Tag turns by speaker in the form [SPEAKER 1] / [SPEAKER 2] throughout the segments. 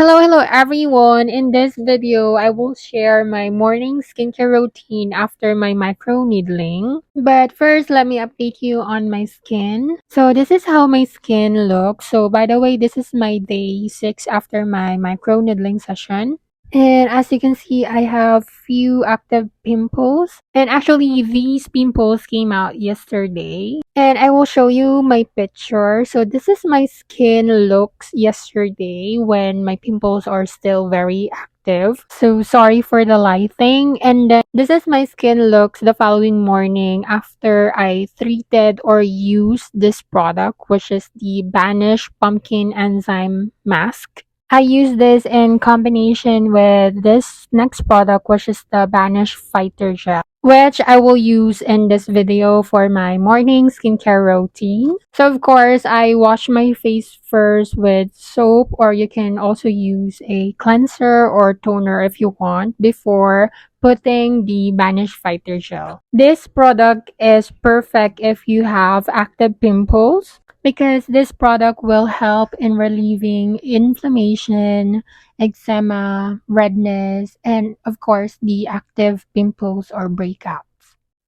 [SPEAKER 1] Hello everyone. In this video, I will share my morning skincare routine after my micro needling. But first, let me update you on my skin. So this is how my skin looks. So by the way, this is my day 6 after my micro needling session. And as you can see, I have few active pimples. And actually, these pimples came out yesterday. And I will show you my picture. So this is my skin looks yesterday when my pimples are still very active. So sorry for the lighting. And then this is my skin looks the following morning after I treated or used this product, which is the Banish Pumpkin Enzyme Mask. I use this in combination with this next product, which is the Banish Fighter Gel, which I will use in this video for my morning skincare routine. So of course, I wash my face first with soap, or you can also use a cleanser or toner if you want before putting the Banish Fighter Gel. This product is perfect if you have active pimples because this product will help in relieving inflammation, eczema, redness, and of course the active pimples or breakouts.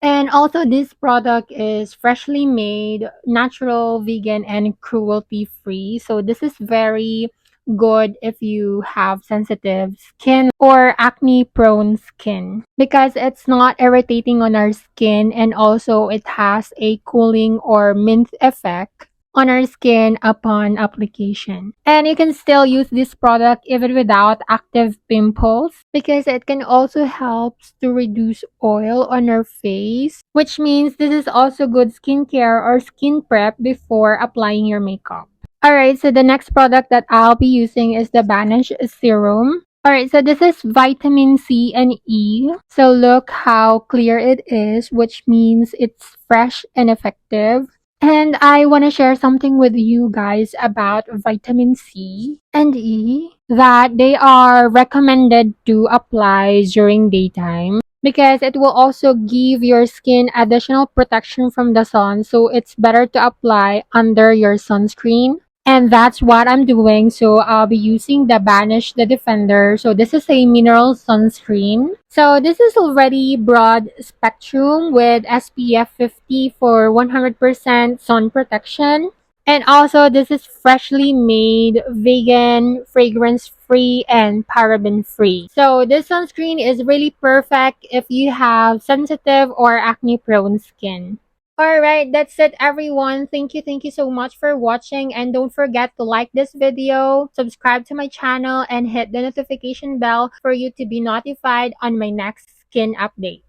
[SPEAKER 1] And also this product is freshly made, natural, vegan, and cruelty free. So this is very good if you have sensitive skin or acne prone skin because it's not irritating on our skin, and also it has a cooling or mint effect on our skin upon application. And you can still use this product even without active pimples because it can also help to reduce oil on our face, which means this is also good skincare or skin prep before applying your makeup. Alright, so the next product that I'll be using is the Banish Serum. Alright, so this is vitamin C and E. So look how clear it is, which means it's fresh and effective. And I want to share something with you guys about vitamin C and E that they are recommended to apply during daytime because it will also give your skin additional protection from the sun. So it's better to apply under your sunscreen. And that's what I'm doing. So I'll be using the Banish the Defender. So this is a mineral sunscreen. So this is already broad spectrum with SPF 50 for 100% sun protection. And also this is freshly made, vegan, fragrance free, and paraben free. So this sunscreen is really perfect if you have sensitive or acne prone skin. Alright, that's it everyone. Thank you so much for watching, and don't forget to like this video, subscribe to my channel, and hit the notification bell for you to be notified on my next skin update.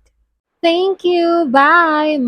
[SPEAKER 1] Thank you. Bye.